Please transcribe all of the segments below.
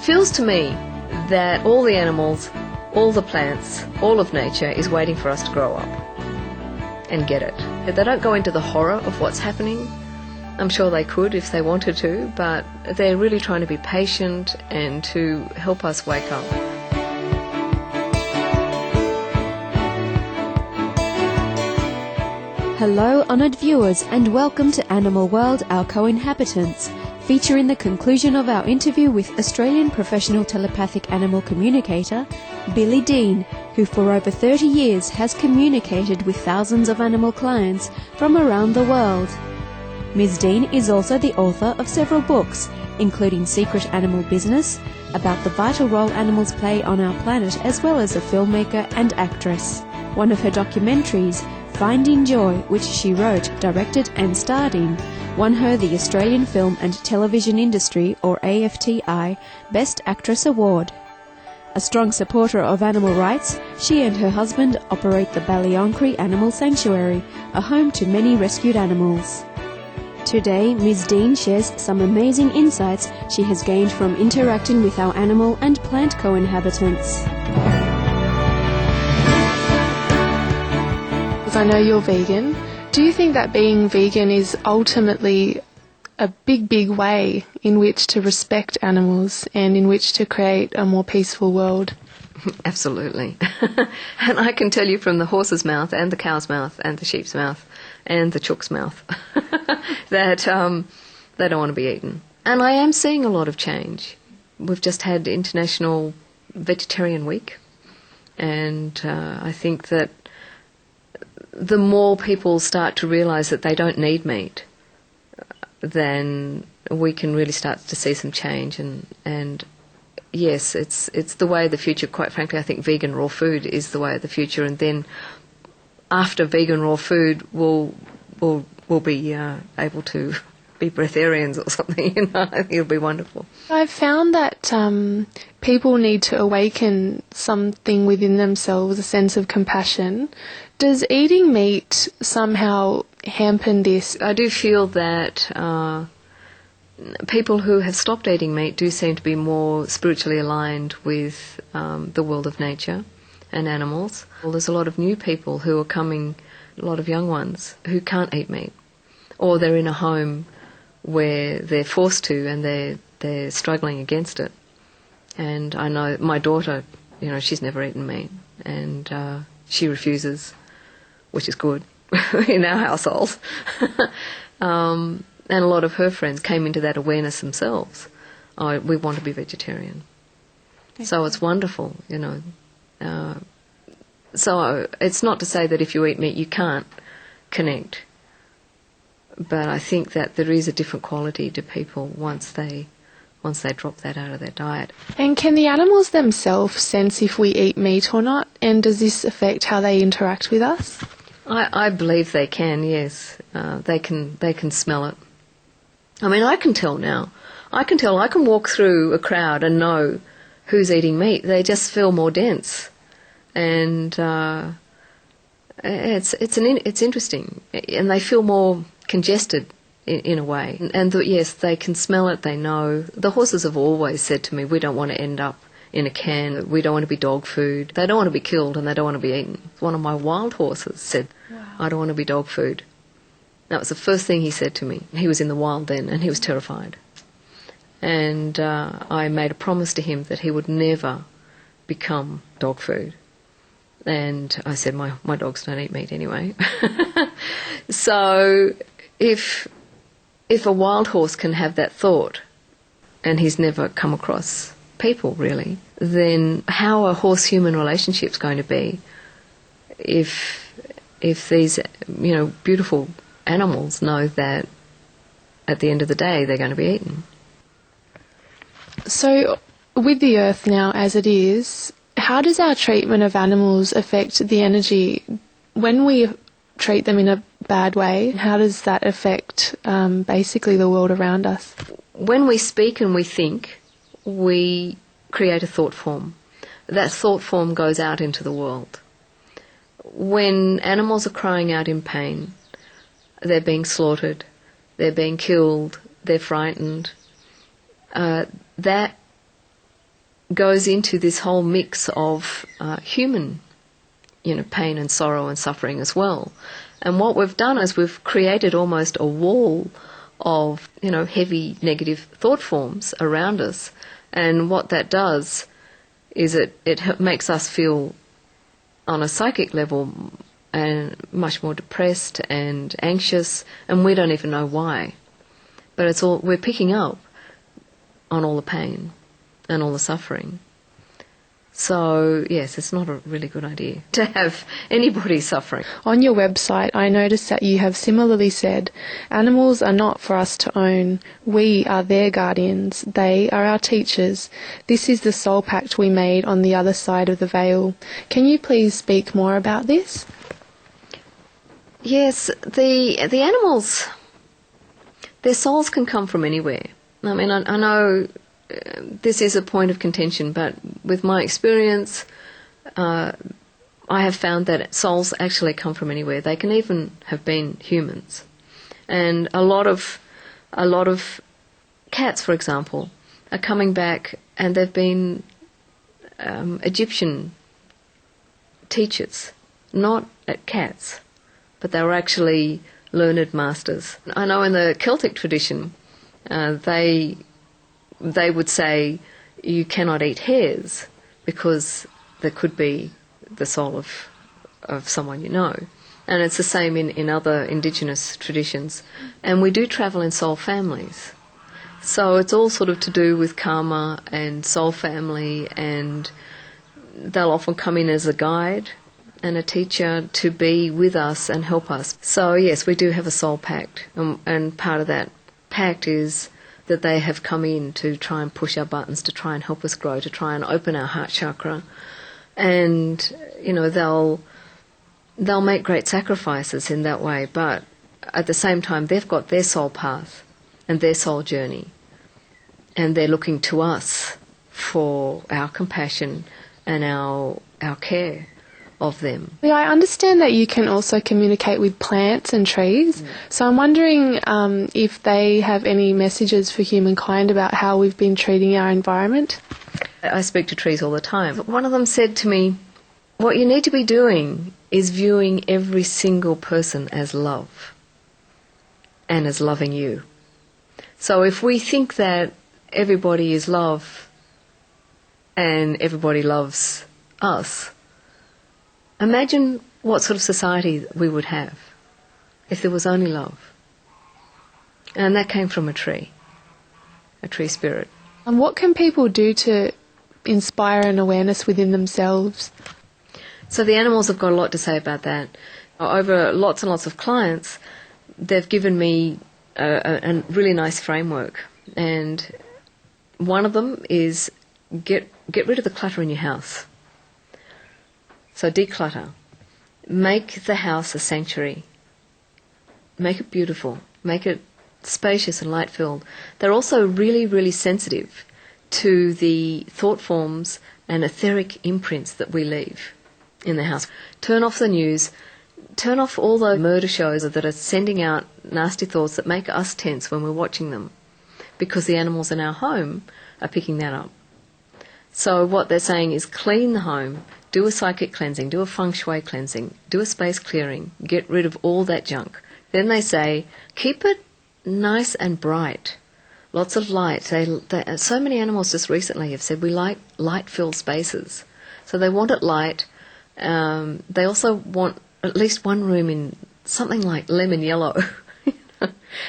feels to me that all the animals, all the plants, all of nature is waiting for us to grow up and get it. They don't go into the horror of what's happening. I'm sure they could if they wanted to, but they're really trying to be patient and to help us wake up. Hello, honoured viewers, and welcome to Animal World, Our Co-Inhabitants, featuring the conclusion of our interview with Australian professional telepathic animal communicator, Billie Dean, who for over 30 years has communicated with thousands of animal clients from around the world. Ms. Dean is also the author of several books, including Secret Animal Business, about the vital role animals play on our planet, as well as a filmmaker and actress. One of her documentaries, Finding Joy, which she wrote, directed and starred in, won her the Australian Film and Television Industry, or AFTI, Best Actress Award. A strong supporter of animal rights, she and her husband operate the Ballyoncree Animal Sanctuary, a home to many rescued animals. Today, Ms. Dean shares some amazing insights she has gained from interacting with our animal and plant co-inhabitants. I know you're vegan. Do you think that being vegan is ultimately a big way in which to respect animals and in which to create a more peaceful world? Absolutely. And I can tell you from the horse's mouth and the cow's mouth and the sheep's mouth and the chook's mouth that they don't want to be eaten. And I am seeing a lot of change. We've just had International Vegetarian Week, and I think that the more people start to realise that they don't need meat, then we can really start to see some change. And yes, it's the way of the future. Quite frankly, I think vegan raw food is the way of the future. And then after vegan raw food, we'll be able to be breatharians or something. You know, I think it'll be wonderful. I've found that people need to awaken something within themselves, a sense of compassion. Does eating meat somehow hamper this? I do feel that people who have stopped eating meat do seem to be more spiritually aligned with the world of nature and animals. Well, there's a lot of new people who are coming, a lot of young ones, who can't eat meat, or they're in a home where they're forced to and they're struggling against it. And I know my daughter, you know, she's never eaten meat, and she refuses, which is good in our household. And a lot of her friends came into that awareness themselves. Oh, we want to be vegetarian. Okay. So it's wonderful, you know. So it's not to say that if you eat meat you can't connect, but I think that there is a different quality to people once they drop that out of their diet. And can the animals themselves sense if we eat meat or not? And does this affect how they interact with us? I believe they can, yes. They can smell it. I mean, I can tell now. I can walk through a crowd and know who's eating meat. They just feel more dense. And it's interesting. And they feel more congested in a way. And yes, they can smell it, they know. The horses have always said to me, we don't want to end up in a can, we don't want to be dog food. They don't want to be killed and they don't want to be eaten. One of my wild horses said, wow, I don't want to be dog food. That was the first thing he said to me. He was in the wild then and he was terrified. And I made a promise to him that he would never become dog food. And I said, my dogs don't eat meat anyway. So if a wild horse can have that thought, and he's never come across people really, then how are horse-human relationships going to be if these, you know, beautiful animals know that at the end of the day they're going to be eaten? So with the earth now as it is, how does our treatment of animals affect the energy? When we treat them in a bad way, how does that affect basically the world around us? When we speak and we think, we create a thought form. That thought form goes out into the world. When animals are crying out in pain, they're being slaughtered, they're being killed, they're frightened, that goes into this whole mix of human, pain and sorrow and suffering as well. And what we've done is we've created almost a wall of, heavy negative thought forms around us. And what that does is it makes us feel on a psychic level and much more depressed and anxious, and we don't even know why. But we're picking up on all the pain and all the suffering. So, yes, it's not a really good idea to have anybody suffering. On your website, I noticed that you have similarly said, animals are not for us to own. We are their guardians. They are our teachers. This is the soul pact we made on the other side of the veil. Can you please speak more about this? Yes, the animals, their souls can come from anywhere. I mean, I know this is a point of contention, but with my experience, I have found that souls actually come from anywhere. They can even have been humans, and a lot of cats, for example, are coming back, and they've been Egyptian teachers, not at cats, but they were actually learned masters. I know in the Celtic tradition, they would say you cannot eat hares because there could be the soul of someone you know. And it's the same in other indigenous traditions. And we do travel in soul families. So it's all sort of to do with karma and soul family, and they'll often come in as a guide and a teacher to be with us and help us. So yes, we do have a soul pact, and part of that pact is that they have come in to try and push our buttons, to try and help us grow, to try and open our heart chakra. And, they'll make great sacrifices in that way, but at the same time they've got their soul path and their soul journey, and they're looking to us for our compassion and our care of them. Yeah, I understand that you can also communicate with plants and trees. So I'm wondering if they have any messages for humankind about how we've been treating our environment. I speak to trees all the time. One of them said to me, what you need to be doing is viewing every single person as love and as loving you. So if we think that everybody is love and everybody loves us, imagine what sort of society we would have if there was only love. And that came from a tree spirit. And what can people do to inspire an awareness within themselves? So the animals have got a lot to say about that. Over lots and lots of clients, they've given me a really nice framework. And one of them is get rid of the clutter in your house. So declutter. Make the house a sanctuary. Make it beautiful. Make it spacious and light-filled. They're also really, really sensitive to the thought forms and etheric imprints that we leave in the house. Turn off the news. Turn off all the murder shows that are sending out nasty thoughts that make us tense when we're watching them, because the animals in our home are picking that up. So what they're saying is clean the home, do a psychic cleansing, do a feng shui cleansing, do a space clearing, get rid of all that junk. Then they say, keep it nice and bright, lots of light. So many animals just recently have said we like light-filled spaces. So they want it light. They also want at least one room in something like lemon yellow.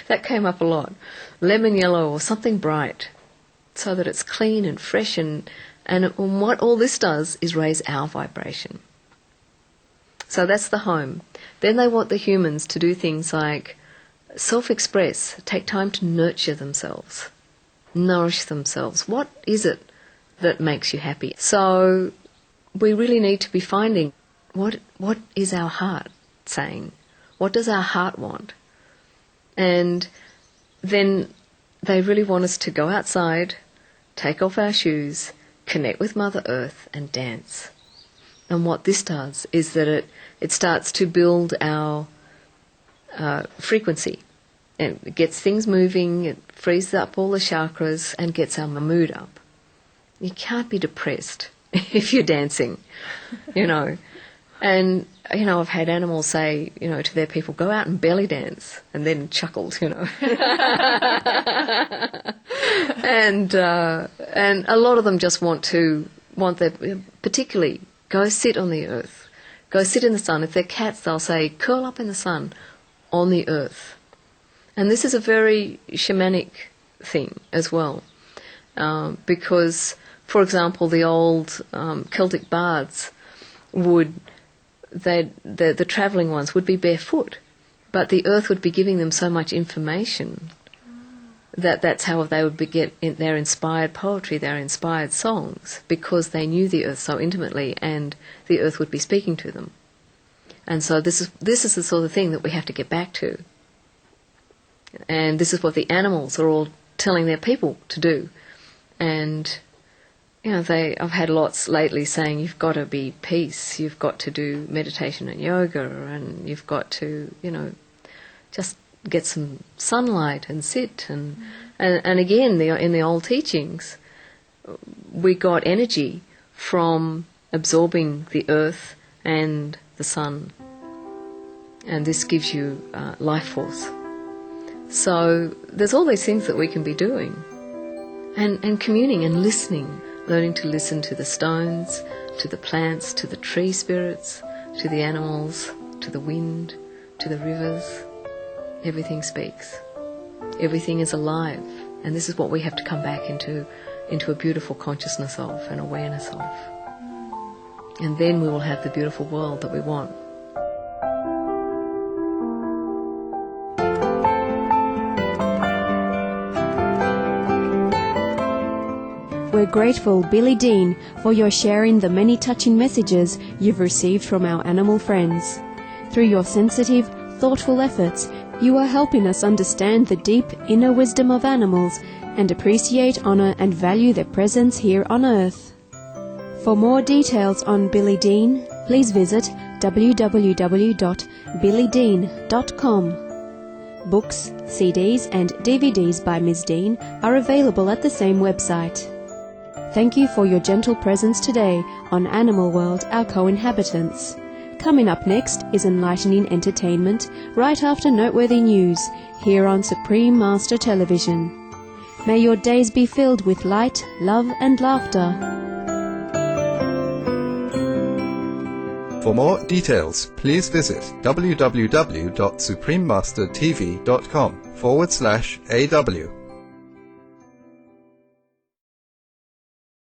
That came up a lot. Lemon yellow or something bright, so that it's clean and fresh, and what all this does is raise our vibration. So that's the home. Then they want the humans to do things like self-express, take time to nurture themselves, nourish themselves. What is it that makes you happy? So we really need to be finding what is our heart saying? What does our heart want? And then they really want us to go outside, take off our shoes, connect with Mother Earth and dance. And what this does is that it starts to build our frequency. It gets things moving, it frees up all the chakras and gets our mood up. You can't be depressed if you're dancing, you know. And, you know, I've had animals say, you know, to their people, go out and belly dance, and then chuckled, you know. And a lot of them just want their, particularly, go sit on the earth, go sit in the sun. If they're cats, they'll say, curl up in the sun on the earth. And this is a very shamanic thing as well, because, for example, the old Celtic bards the travelling ones would be barefoot, but the earth would be giving them so much information that's how they would get their inspired poetry, their inspired songs, because they knew the earth so intimately, and the earth would be speaking to them. And so this is the sort of thing that we have to get back to. And this is what the animals are all telling their people to do. And you know, I've had lots lately saying you've got to be peace, you've got to do meditation and yoga, and you've got to, you know, just get some sunlight and sit. And again, in the old teachings, we got energy from absorbing the earth and the sun. And this gives you life force. So there's all these things that we can be doing. And communing and listening. Learning to listen to the stones, to the plants, to the tree spirits, to the animals, to the wind, to the rivers. Everything speaks. Everything is alive. And this is what we have to come back into a beautiful consciousness of and awareness of. And then we will have the beautiful world that we want. We're grateful, Billie Dean, for your sharing the many touching messages you've received from our animal friends. Through your sensitive, thoughtful efforts, you are helping us understand the deep inner wisdom of animals and appreciate, honour and value their presence here on Earth. For more details on Billie Dean, please visit www.billiedean.com. Books, CDs and DVDs by Ms. Dean are available at the same website. Thank you for your gentle presence today on Animal World, Our Co-Inhabitants. Coming up next is enlightening entertainment right after noteworthy news here on Supreme Master Television. May your days be filled with light, love and laughter. For more details, please visit www.suprememastertv.com/AW.